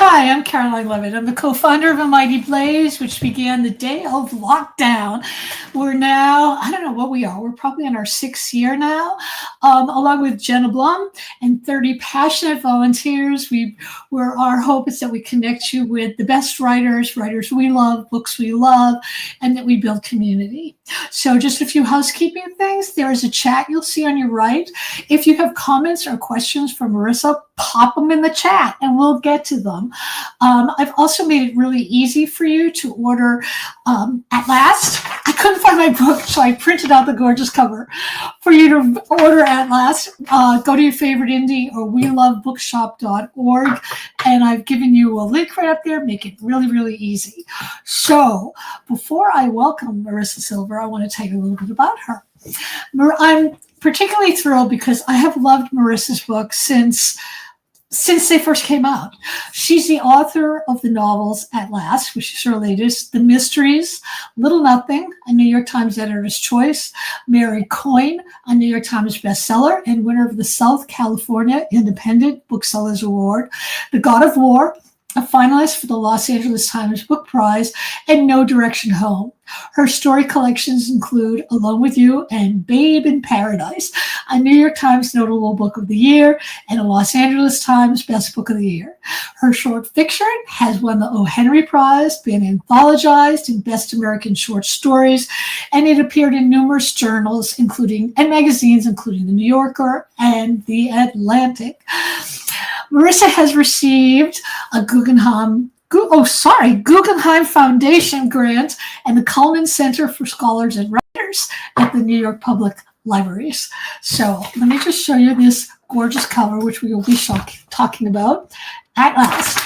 Hi, I'm Caroline Leavitt. I'm the co-founder of A Mighty Blaze, which began the day of lockdown. We're now, I don't know what we are. We're probably in our 6th year now, along with Jenna Blum and 30 passionate volunteers. Our hope is that we connect you with the best writers we love, books we love, and that we build community. So just a few housekeeping things. There is a chat you'll see on your right. If you have comments or questions for Marisa, pop them in the chat and we'll get to them. I've also made it really easy for you to order At Last. I couldn't find my book, so I printed out the gorgeous cover for you to order At Last. Go to your favorite indie or welovebookshop.org, and I've given you a link right up there. Make it really, really easy. So before I welcome Marisa Silver, I want to tell you a little bit about her. I'm particularly thrilled because I have loved Marisa's books since they first came out. She's the author of the novels At Last, which is her latest, The Mysteries, Little Nothing, a New York Times Editor's Choice, Mary Coyne, a New York Times bestseller and winner of the South California Independent Booksellers Award, The God of War, a finalist for the Los Angeles Times Book Prize, and No Direction Home. Her story collections include Alone with You and Babe in Paradise, a New York Times Notable Book of the Year and a Los Angeles Times Best Book of the Year. Her short fiction has won the O. Henry Prize, been anthologized in Best American Short Stories, and it appeared in numerous journals and magazines, including The New Yorker and The Atlantic. Marisa has received a Guggenheim Foundation grant and the Cullman Center for Scholars and Writers at the New York Public Libraries. So let me just show you this gorgeous cover, which we will be talking about. At Last.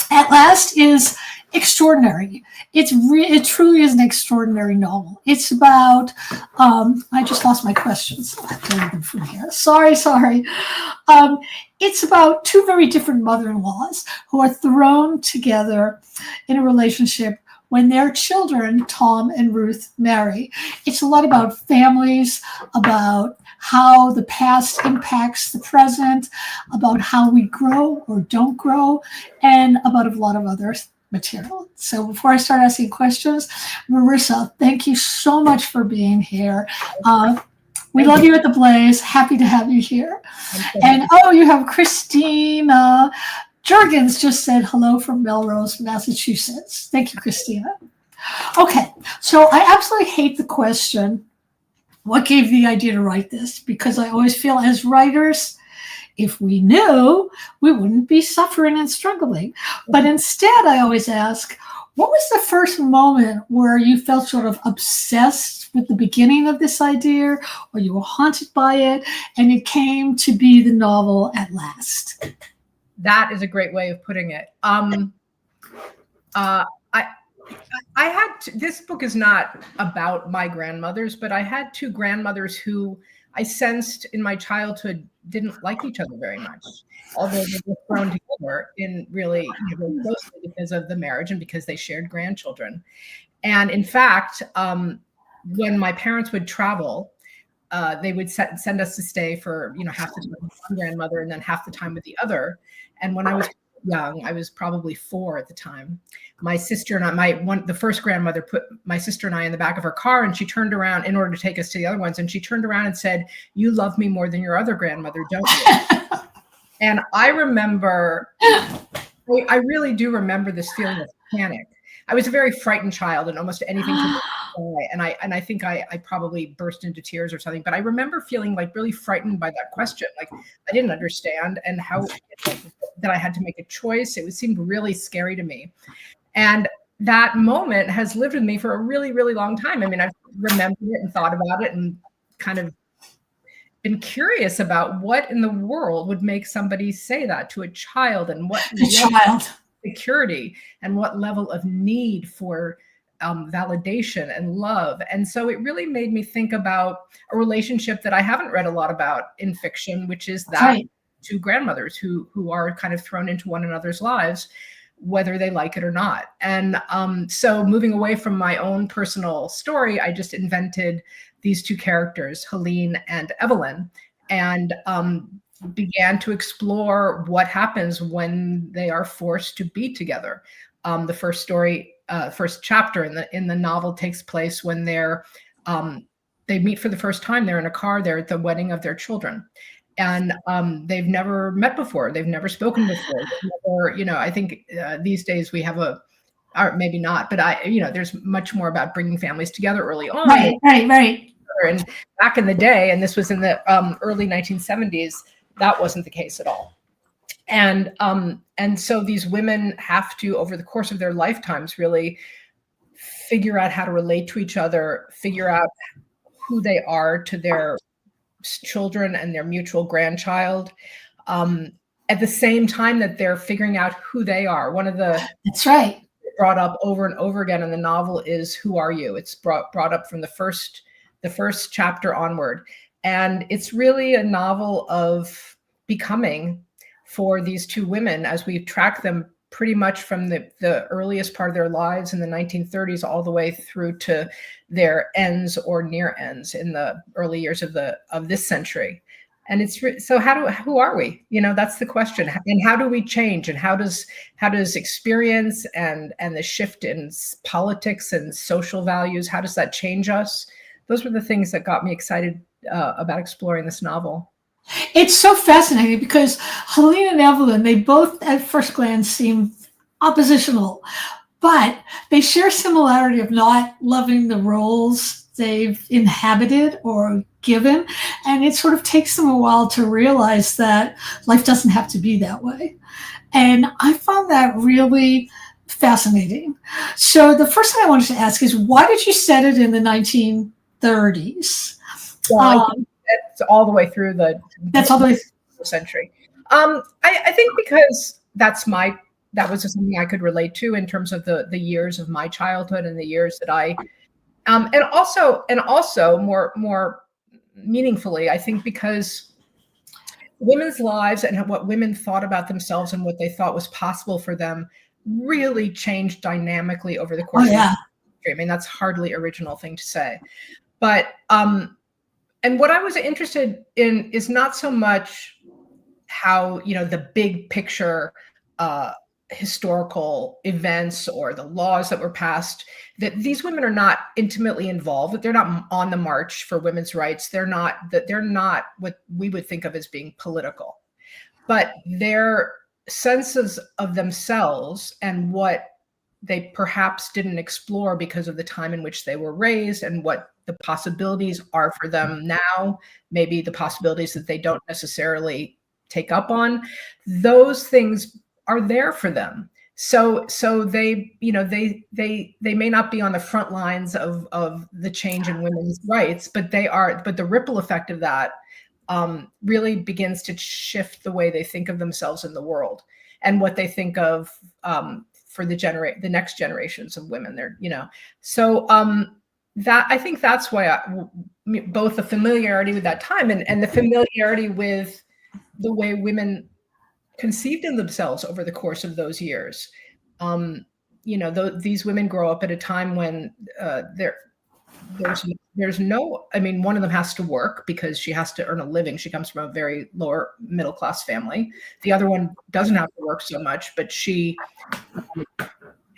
At Last is extraordinary. It truly is an extraordinary novel. It's about, I just lost my questions. I'll have to read them from here. Sorry. It's about two very different mother-in-laws who are thrown together in a relationship when their children, Tom and Ruth, marry. It's a lot about families, about how the past impacts the present, about how we grow or don't grow, and about a lot of other material. So before I start asking questions, Marisa, thank you so much for being here. We love you at the Blaze. Happy to have you here. And you have Christina Jurgens just said hello from Melrose, Massachusetts. Thank you, Christina. Okay, so I absolutely hate the question, what gave the idea to write this? Because I always feel as writers, if we knew, we wouldn't be suffering and struggling. But instead, I always ask, what was the first moment where you felt sort of obsessed with the beginning of this idea, or you were haunted by it, and it came to be the novel At Last? That is a great way of putting it. I had this book is not about my grandmothers, but I had two grandmothers who I sensed in my childhood didn't like each other very much, although they were thrown together in really closely because of the marriage and because they shared grandchildren. And in fact, when my parents would travel, they would send us to stay for half the time with one grandmother and then half the time with the other. And when I was young, I was probably 4 at the time. My sister and I, the first grandmother put my sister and I in the back of her car, and she turned around in order to take us to the other ones. And she turned around and said, "You love me more than your other grandmother, don't you?" And I remember, I really do remember this feeling of panic. I was a very frightened child, and almost anything could go away. And I think I probably burst into tears or something. But I remember feeling like really frightened by that question. Like I didn't understand, and how that I had to make a choice. It seemed really scary to me. And that moment has lived with me for a really, really long time. I mean, I've remembered it and thought about it and kind of been curious about what in the world would make somebody say that to a child, and what security and what level of need for validation and love. And so it really made me think about a relationship that I haven't read a lot about in fiction, which is that right. Two grandmothers who are kind of thrown into one another's lives, whether they like it or not. And so moving away from my own personal story, I just invented these two characters, Helene and Evelyn. And began to explore what happens when they are forced to be together. The first story, first chapter in the novel takes place when they meet for the first time. They're in a car. They're at the wedding of their children, and they've never met before. They've never spoken before. I think these days we have or maybe not, but there's much more about bringing families together early on. Right. And back in the day, and this was in the early 1970s, that wasn't the case at all. And so these women have to, over the course of their lifetimes, really figure out how to relate to each other, figure out who they are to their children and their mutual grandchild, at the same time that they're figuring out who they are. One of the That's right. brought up over and over again in the novel is, who are you? It's brought up from the first chapter onward. And it's really a novel of becoming for these two women as we track them pretty much from the earliest part of their lives in the 1930s all the way through to their ends or near ends in the early years of this century. And it's so who are we? That's the question. And how do we change? And how does experience and the shift in politics and social values, how does that change us? Those were the things that got me excited about exploring this novel. It's so fascinating because Helene and Evelyn, they both at first glance seem oppositional, but they share similarity of not loving the roles they've inhabited or given. And it sort of takes them a while to realize that life doesn't have to be that way. And I found that really fascinating. So the first thing I wanted to ask is, why did you set it in the 1930s? Well, that's all the way through the century. I think because that was just something I could relate to in terms of the years of my childhood and the years that I, and also more meaningfully, I think because women's lives and what women thought about themselves and what they thought was possible for them really changed dynamically over the course of history. I mean, that's hardly original thing to say, but and what I was interested in is not so much how, the big picture historical events or the laws that were passed, that these women are not intimately involved. They're not on the march for women's rights. They're not what we would think of as being political, but their senses of themselves and what they perhaps didn't explore because of the time in which they were raised and what the possibilities are for them now, maybe the possibilities that they don't necessarily take up on, those things are there for them. So they, they may not be on the front lines of the change in women's rights, but the ripple effect of that really begins to shift the way they think of themselves in the world and what they think of for the next generations of women. That I think that's why both the familiarity with that time and the familiarity with the way women conceived in themselves over the course of those years. These women grow up at a time when there's no, one of them has to work because she has to earn a living. She comes from a very lower middle class family. The other one doesn't have to work so much, but she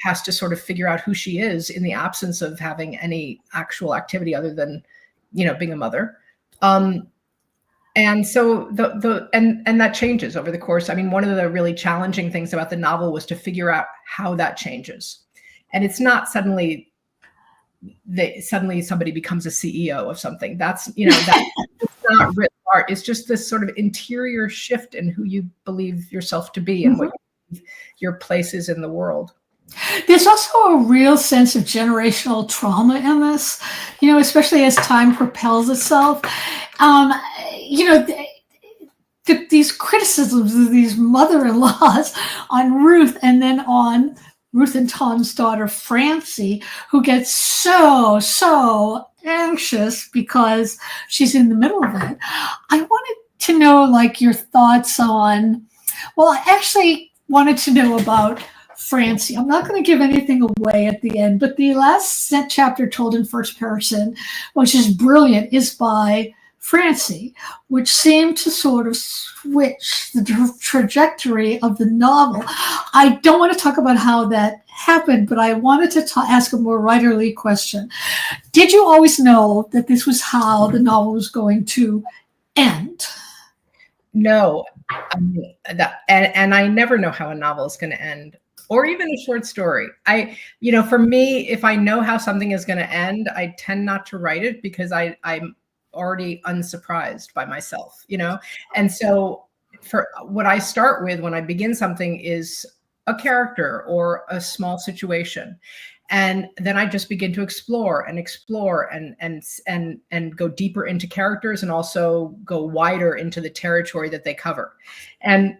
has to sort of figure out who she is in the absence of having any actual activity other than, being a mother. And so and that changes over the course. One of the really challenging things about the novel was to figure out how that changes. And it's not suddenly somebody becomes a CEO of something. That's, it's not writ large. It's just this sort of interior shift in who you believe yourself to be and what your place is in the world. There's also a real sense of generational trauma in this, especially as time propels itself. These criticisms of these mother-in-laws on Ruth and then on Ruth and Tom's daughter, Francie, who gets so anxious because she's in the middle of it. I wanted to know, your thoughts on, I actually wanted to know about Francie. I'm not going to give anything away at the end, but the last chapter told in first person, which is brilliant, is by Francie, which seemed to sort of switch the trajectory of the novel. I don't want to talk about how that happened, but I wanted to ask a more writerly question. Did you always know that this was how the novel was going to end? No, and I never know how a novel is going to end, or even a short story. For me, if I know how something is going to end, I tend not to write it because I'm already unsurprised by myself, And so for what I start with when I begin something is a character or a small situation. And then I just begin to explore and go deeper into characters and also go wider into the territory that they cover. And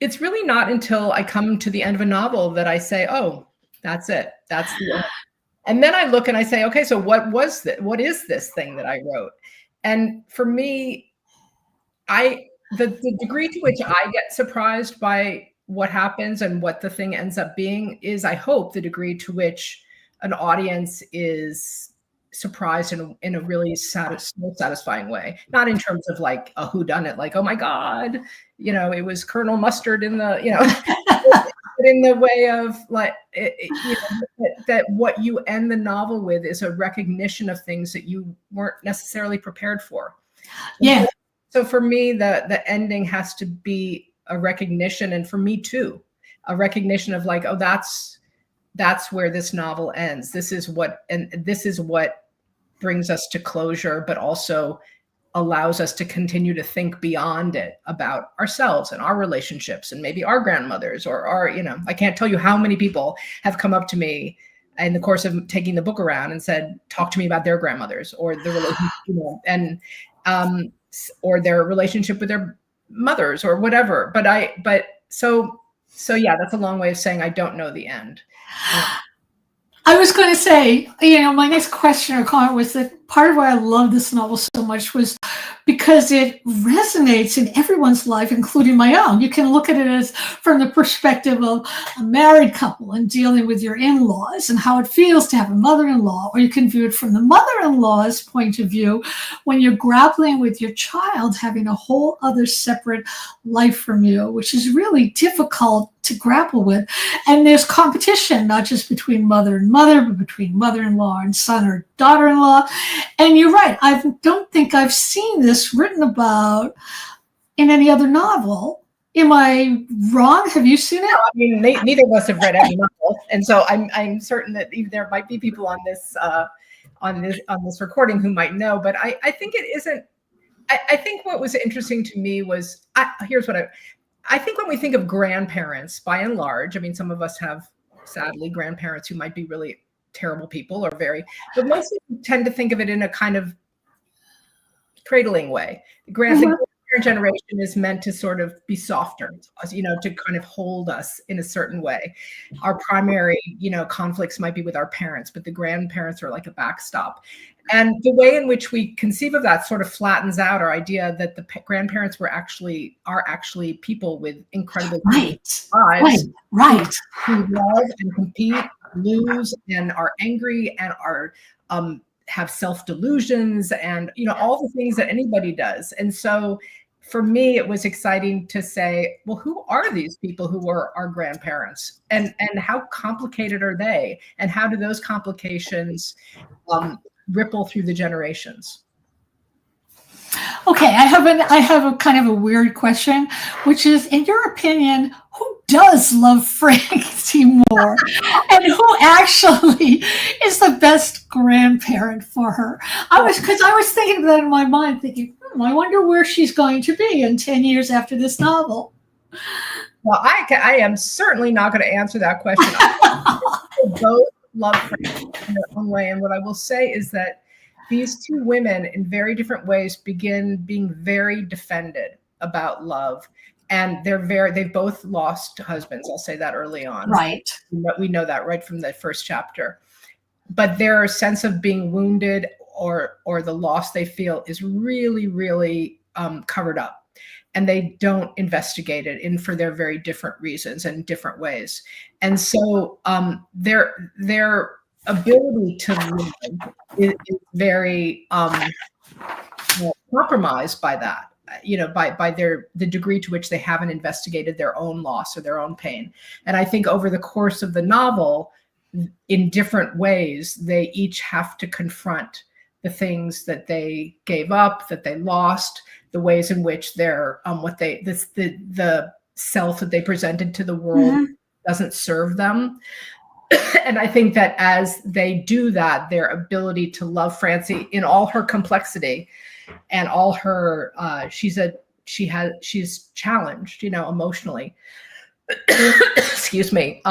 it's really not until I come to the end of a novel that I say, oh, that's it. That's the end. And then I look and I say, okay, so what was that? What is this thing that I wrote? And for me, the degree to which I get surprised by what happens and what the thing ends up being is, I hope, the degree to which an audience is surprised in a really satisfying way. Not in terms of like a whodunit, like, oh my God, it was Colonel Mustard in the, but in the way of like, that what you end the novel with is a recognition of things that you weren't necessarily prepared for. Yeah. So for me, the ending has to be a recognition, and for me too, a recognition of like, oh, that's where this novel ends. This is what brings us to closure, but also allows us to continue to think beyond it about ourselves and our relationships and maybe our grandmothers or our, I can't tell you how many people have come up to me in the course of taking the book around and said, talk to me about their grandmothers or the relationship, or their relationship with their mothers or whatever. So yeah, that's a long way of saying I don't know the end. I was going to say, my next question or comment was that part of why I love this novel so much was because it resonates in everyone's life, including my own. You can look at it as from the perspective of a married couple and dealing with your in-laws and how it feels to have a mother-in-law, or you can view it from the mother-in-law's point of view when you're grappling with your child having a whole other separate life from you, which is really difficult to grapple with. And there's competition, not just between mother and mother, but between mother-in-law and son or daughter-in-law. And you're right, I don't think I've seen this written about in any other novel. Am I wrong? Have you seen it? No, I mean, neither of us have read any novel, and so I'm certain that there might be people on this recording who might know. But I think it isn't. I think what was interesting to me was here's what I think when we think of grandparents, by and large, I mean, some of us have sadly grandparents who might be really terrible people or but mostly we tend to think of it in a kind of cradling way. The grandparent generation is meant to sort of be softer, to kind of hold us in a certain way. Our primary, conflicts might be with our parents, but the grandparents are like a backstop. And the way in which we conceive of that sort of flattens out our idea that the grandparents are actually people with incredible lives, right, who love and compete, lose, and are angry and are have self-delusions and all the things that anybody does. And so for me, it was exciting to say, well, who are these people who were our grandparents, and how complicated are they, and how do those complications ripple through the generations? Okay, I have a kind of a weird question, which is, in your opinion, who does love Francie more, and who actually is the best grandparent for her? Because I was thinking that in my mind, thinking, I wonder where she's going to be in 10 years after this novel. Well, I am certainly not going to answer that question. They both love Francie in their own way, and what I will say is that these two women, in very different ways, begin being very defended about love, and they've both lost husbands. I'll say that early on. Right. We know that right from the first chapter. But their sense of being wounded or the loss they feel is really, really covered up, and they don't investigate it for their very different reasons and different ways. And so their ability to live is very compromised by that, by the degree to which they haven't investigated their own loss or their own pain. And I think over the course of the novel, in different ways, they each have to confront the things that they gave up, that they lost, the ways in which they're the self that they presented to the world doesn't serve them. And I think that as they do that, their ability to love Francie in all her complexity and all her she's challenged, emotionally. Excuse me.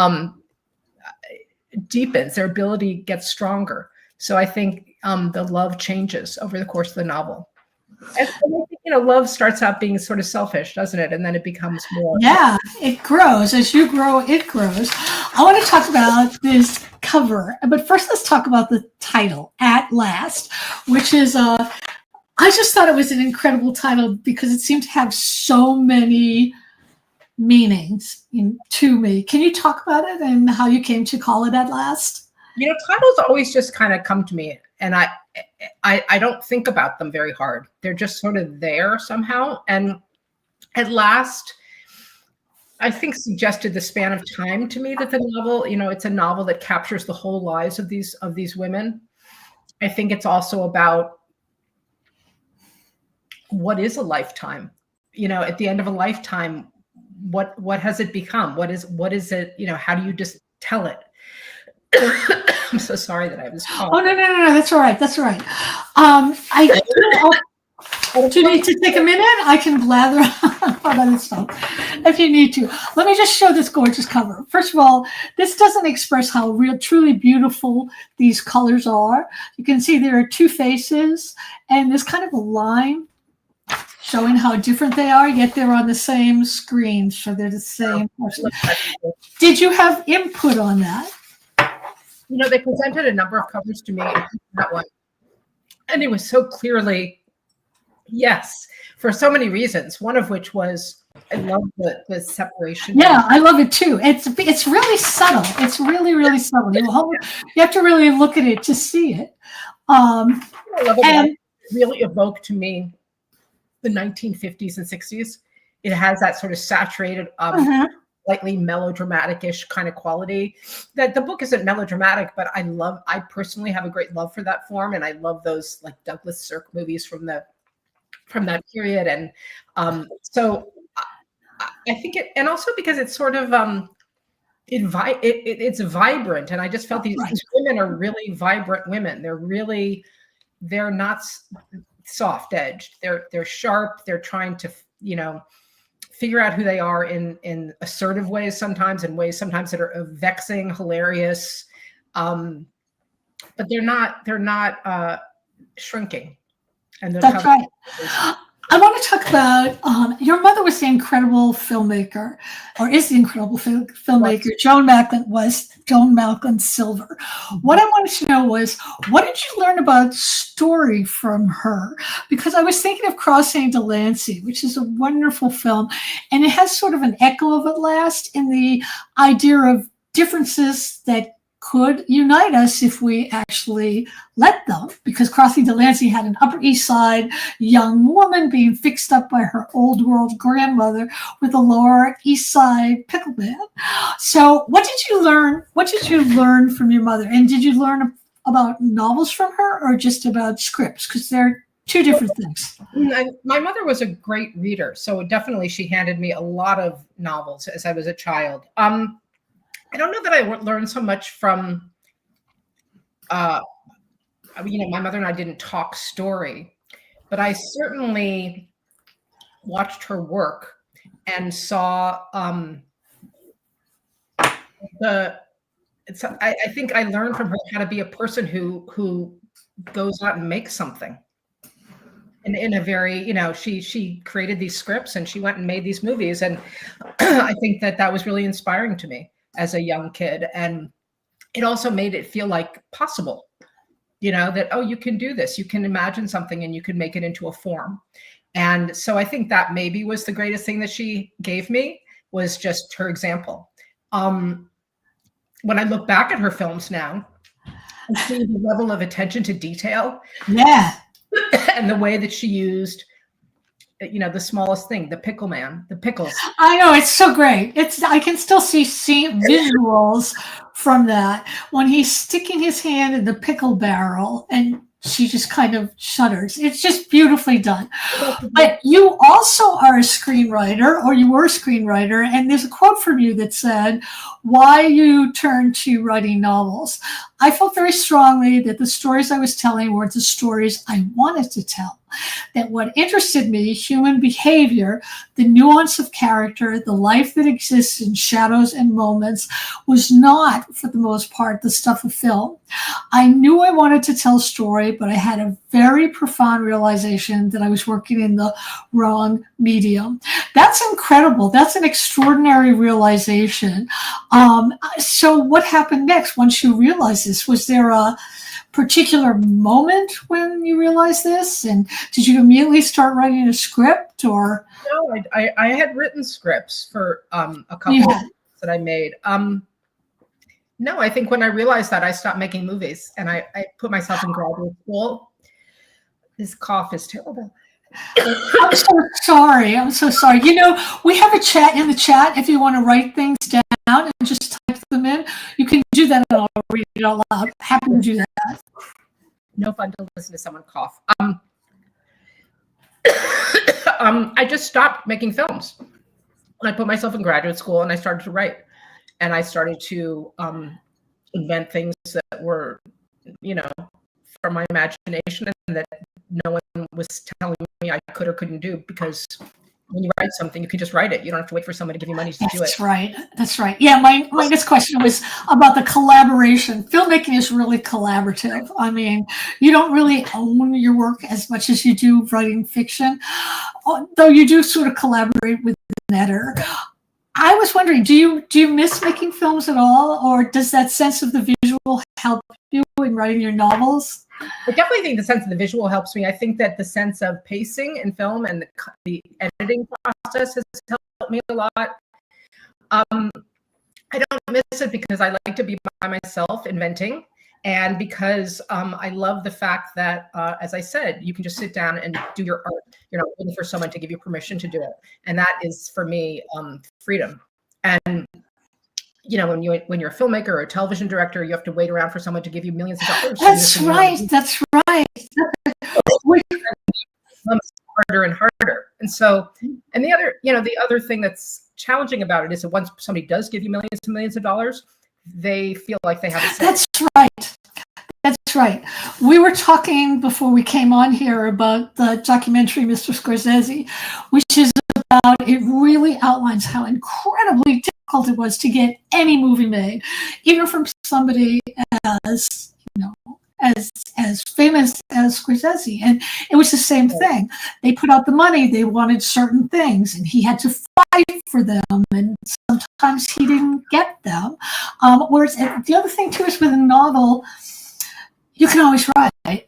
Deepens, their ability gets stronger. So I think the love changes over the course of the novel. And I think, love starts out being sort of selfish, doesn't it? And then it becomes more. Yeah, it grows. As you grow, it grows. I want to talk about this cover. But first, let's talk about the title, At Last, which is, I just thought it was an incredible title because it seemed to have so many meanings to me. Can you talk about it and how you came to call it At Last? Titles always just kind of come to me, and I don't think about them very hard. They're just sort of there somehow. And At Last, I think, suggested the span of time to me that the novel, it's a novel that captures the whole lives of these women. I think it's also about what is a lifetime. At the end of a lifetime, what has it become? What is it? How do you just tell it? I'm so sorry that I was calling. Oh, no. That's all right. That's all right. Do you need to take a minute? I can blather on other stuff if you need to. Let me just show this gorgeous cover. First of all, this doesn't express how truly beautiful these colors are. You can see there are two faces and there's kind of a line showing how different they are, yet they're on the same screen, so they're the same person. Did you have input on that? They presented a number of covers to me, that one, and it was so clearly yes, for so many reasons. One of which was I love the separation. Yeah, I love it too. It's really subtle. It's really, really subtle. You have to really look at it to see it. I love it. And it really evoked to me the 1950s and 60s. It has that sort of saturated, slightly melodramatic-ish kind of quality. That the book isn't melodramatic, but I personally have a great love for that form, and I love those like Douglas Sirk movies from that period. And so I think it, and also because it's sort of it's vibrant, and I just felt these women are really vibrant women. They're not soft edged. They're sharp. They're trying to figure out who they are in assertive ways sometimes, in ways sometimes that are vexing, hilarious, but they're not shrinking. And that's right. I want to talk about your mother was the incredible filmmaker, or is the incredible filmmaker. Joan Malcolm Silver. What I wanted to know was, what did you learn about story from her? Because I was thinking of Crossing Delancey, which is a wonderful film, and it has sort of an echo of At Last in the idea of differences that could unite us if we actually let them, because Crossing Delancey had an Upper East Side young woman being fixed up by her old world grandmother with a Lower East Side pickle man. So what did you learn? What did you learn from your mother? And did you learn about novels from her or just about scripts? Because they're two different things. My mother was a great reader. So definitely she handed me a lot of novels as I was a child. I don't know that I learned so much from, my mother and I didn't talk story, but I certainly watched her work and saw I think I learned from her how to be a person who goes out and makes something. In a very, she created these scripts and she went and made these movies. And I think that was really inspiring to me as a young kid. And it also made it feel like possible, that, oh, you can do this. You can imagine something and you can make it into a form. And so I think that maybe was the greatest thing that she gave me, was just her example. When I look back at her films now and see the level of attention to detail. Yeah. and the way that she used, the smallest thing, the pickle man, the pickles. I know, it's so great. I can still see visuals from that when he's sticking his hand in the pickle barrel and she just kind of shudders. It's just beautifully done. But you also are a screenwriter, or you were a screenwriter, and there's a quote from you that said, why you turned to writing novels. I felt very strongly that the stories I was telling were the stories I wanted to tell. That what interested me, human behavior, the nuance of character, the life that exists in shadows and moments, was not, for the most part, the stuff of film. I knew I wanted to tell a story, but I had a very profound realization that I was working in the wrong medium. That's incredible. That's an extraordinary realization. So what happened next once you realized this? Was there a particular moment when you realized this? And did you immediately start writing a script, or? No, I had written scripts for a couple that I made. No, I think when I realized that, I stopped making movies, and I put myself in graduate school. This cough is terrible. I'm so sorry. I'm so sorry. We have a chat in the chat if you want to write things down and just type them in. You can do that, and I'll read it out loud. Happy to do that. No fun to listen to someone cough. I just stopped making films. I put myself in graduate school, and I started to write. And I started to invent things that were, from my imagination, and that no one was telling me I could or couldn't do, because when you write something, you can just write it. You don't have to wait for someone to give you money to do it. That's right. That's right. Yeah, my next question was about the collaboration. Filmmaking is really collaborative. I mean, you don't really own your work as much as you do writing fiction, though you do sort of collaborate with an editor. I was wondering, do you miss making films at all, or does that sense of the visual help you in writing your novels? I definitely think the sense of the visual helps me. I think that the sense of pacing in film and the editing process has helped me a lot. I don't miss it because I like to be by myself inventing, and because I love the fact that, as I said, you can just sit down and do your art. You're not waiting for someone to give you permission to do it, and that is, for me, freedom. And when you're a filmmaker or a television director, you have to wait around for someone to give you millions of dollars. That's right. That's right. Harder and harder. And so, and the other thing that's challenging about it is that once somebody does give you millions and millions of dollars, they feel like they have a say. That's right. That's right. We were talking before we came on here about the documentary Mr. Scorsese, which is about, it really outlines how incredibly difficult it was to get any movie made, even from somebody as as famous as Scorsese. And it was the same thing. They put out the money, they wanted certain things, and he had to fight for them, and sometimes he didn't get them. Whereas the other thing too is with a novel, you can always write,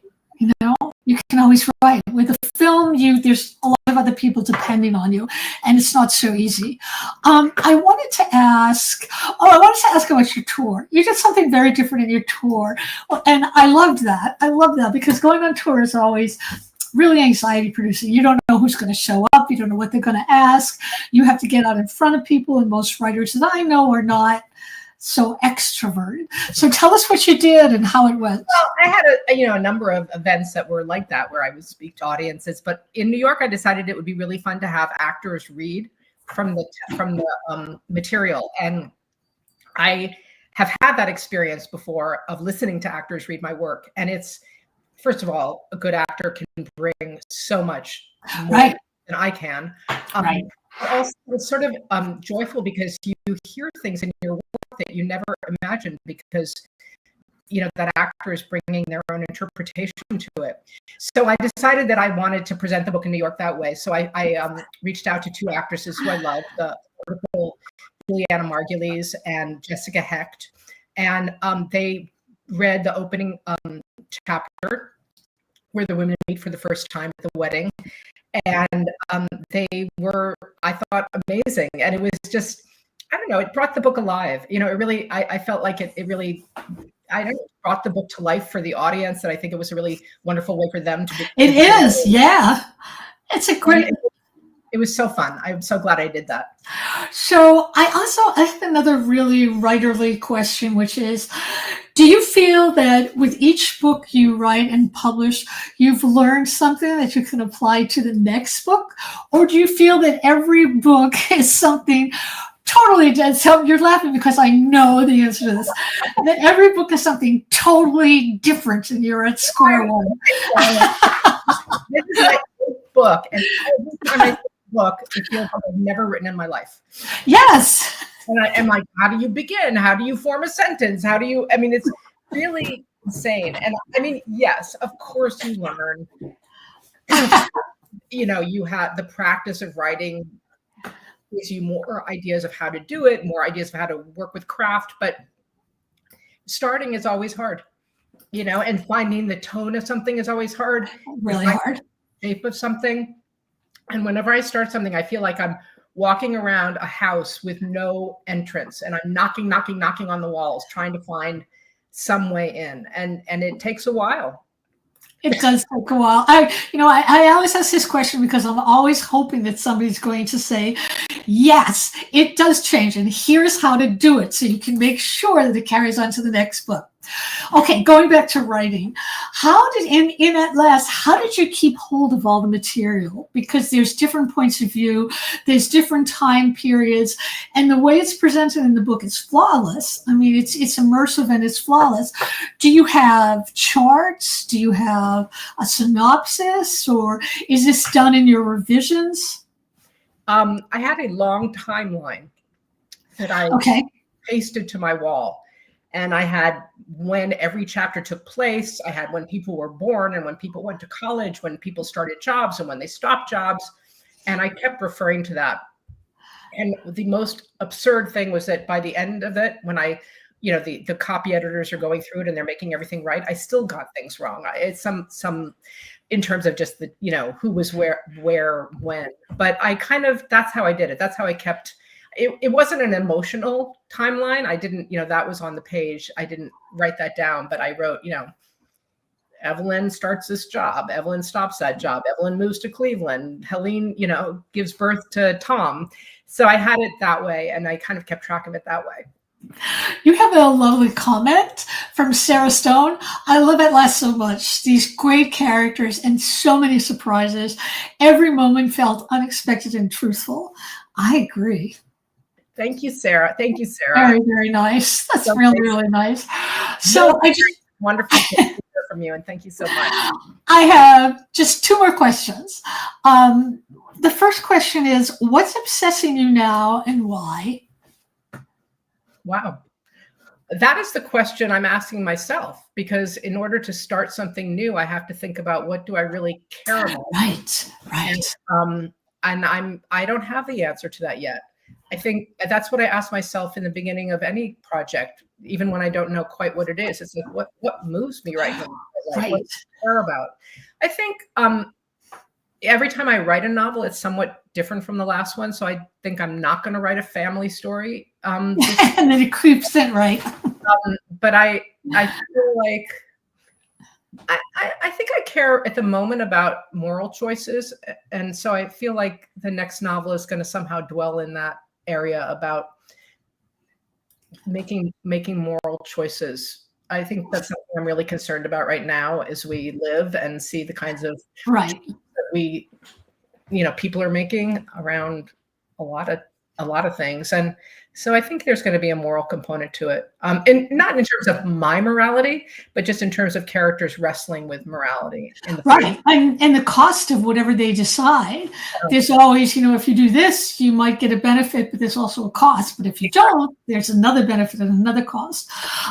you can always write. With a film, there's a lot of other people depending on you, and it's not so easy. I wanted to ask about your tour. You did something very different in your tour, and I loved that. Because going on tour is always really anxiety producing. You don't know who's going to show up. You don't know what they're going to ask. You have to get out in front of people, and most writers that I know are not so extroverted. So tell us what you did and how it went. Well, I had a number of events that were like that, where I would speak to audiences. But in New York, I decided it would be really fun to have actors read from the material. And I have had that experience before of listening to actors read my work. And it's, first of all, a good actor can bring so much more than I can. Right. Also, it's sort of joyful because you hear things in your work that you never imagined, because that actor is bringing their own interpretation to it. So I decided that I wanted to present the book in New York that way. So I reached out to two actresses who I love, the wonderful Juliana Margulies and Jessica Hecht, and they read the opening chapter where the women meet for the first time at the wedding. And they were, I thought, amazing. And it was just, I don't know, it brought the book alive. It really, I felt like it really I don't know, brought the book to life for the audience, and I think it was a really wonderful way for them to. It is, yeah. It's a great. It was so fun. I'm so glad I did that. So I have another really writerly question, which is, do you feel that with each book you write and publish, you've learned something that you can apply to the next book? Or do you feel that every book is something totally dead? So you're laughing because I know the answer to this, that every book is something totally different and you're at square one. This is my first book, and every time I read a book, it feels like I've never written in my life. Yes. And I'm like, how do you begin? How do you form a sentence? How do you, I mean, it's really insane. And I mean, yes, of course you learn, you know, you have the practice of writing gives you more ideas of how to do it, more ideas of how to work with craft, but starting is always hard, you know, and finding the tone of something is always hard. Really hard. Shape of something. And whenever I start something, I feel like I'm walking around a house with no entrance, and I'm knocking on the walls, trying to find some way in. And it takes a while. It does take a while. I always ask this question because I'm always hoping that somebody's going to say, yes, it does change, and here's how to do it so you can make sure that it carries on to the next book. Okay, going back to writing, how did in At Last, how did you keep hold of all the material? Because there's different points of view, there's different time periods, and the way it's presented in the book is flawless. I mean, it's immersive and it's flawless. Do you have charts? Do you have a synopsis, or is this done in your revisions? I had a long timeline that I pasted to my wall. And I had when every chapter took place. I had when people were born and when people went to college, when people started jobs and when they stopped jobs. And I kept referring to that. And the most absurd thing was that by the end of it, when the copy editors are going through it and they're making everything right, I still got things wrong. It's some in terms of just the, who was where, when. But that's how I did it. That's how I kept. It wasn't an emotional timeline. I didn't, that was on the page. I didn't write that down, but I wrote, Evelyn starts this job. Evelyn stops that job. Evelyn moves to Cleveland. Helene, gives birth to Tom. So I had it that way, and I kind of kept track of it that way. You have a lovely comment from Sarah Stone. I love At Last so much. These great characters and so many surprises. Every moment felt unexpected and truthful. I agree. Thank you, Sarah. Thank you, Sarah. Very, very nice. That's so really, really nice. So wonderful to hear from you, and thank you so much. I have just two more questions. The first question is, what's obsessing you now and why? Wow. That is the question I'm asking myself, because in order to start something new, I have to think about what do I really care about. Right. And I don't have the answer to that yet. I think that's what I ask myself in the beginning of any project, even when I don't know quite what it is. It's like, what moves me right now? Like, what do I care about? I think every time I write a novel, it's somewhat different from the last one. So I think I'm not going to write a family story. And then it creeps in, right? But I feel like I think I care at the moment about moral choices. And so I feel like the next novel is going to somehow dwell in that area about making moral choices. I think that's something I'm really concerned about right now as we live and see the kinds of choices that we, people are making around a lot of things. And so I think there's going to be a moral component to it. And not in terms of my morality, but just in terms of characters wrestling with morality. Right. And the cost of whatever they decide. There's always, if you do this, you might get a benefit, but there's also a cost. But if you don't, there's another benefit and another cost.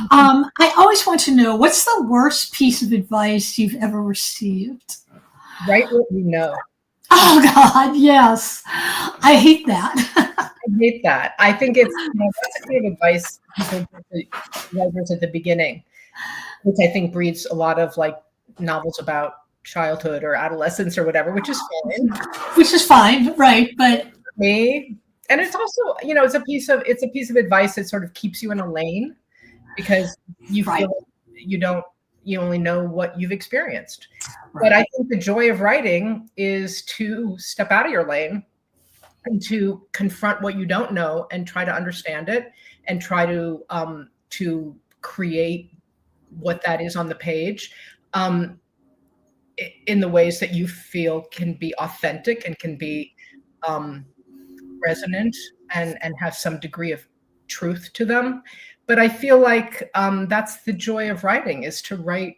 I always want to know, what's the worst piece of advice you've ever received? Write what you know. Oh, God, yes. I hate that. I hate that. I think it's that's a kind of advice people give to writers at the beginning, which I think breeds a lot of novels about childhood or adolescence or whatever, which is fine. Right? But me, and it's also it's a piece of advice that sort of keeps you in a lane because you feel like you only know what you've experienced. Right. But I think the joy of writing is to step out of your lane and to confront what you don't know and try to understand it and try to create what that is on the page in the ways that you feel can be authentic and can be resonant and have some degree of truth to them. But I feel like that's the joy of writing, is to write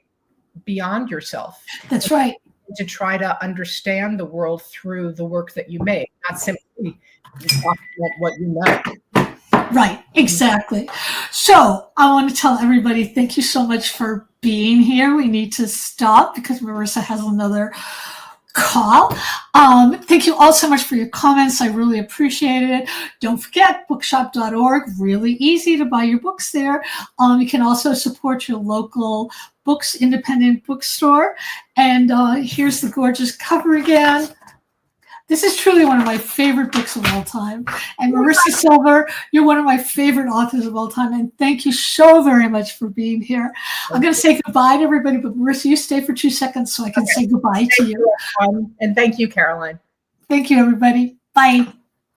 beyond yourself. That's right. To try to understand the world through the work that you make, not simply document what you know. Right, exactly. So I want to tell everybody, thank you so much for being here. We need to stop because Marisa has another call. Thank you all so much for your comments. I really appreciated it. Don't forget, bookshop.org, really easy to buy your books there. You can also support your local independent bookstore. And here's the gorgeous cover again. This is truly one of my favorite books of all time. And Marisa Silver, you're one of my favorite authors of all time. And thank you so very much for being here. I'm going to say goodbye to everybody, but Marisa, you stay for 2 seconds so I can say goodbye to you. And thank you, Caroline. Thank you, everybody. Bye.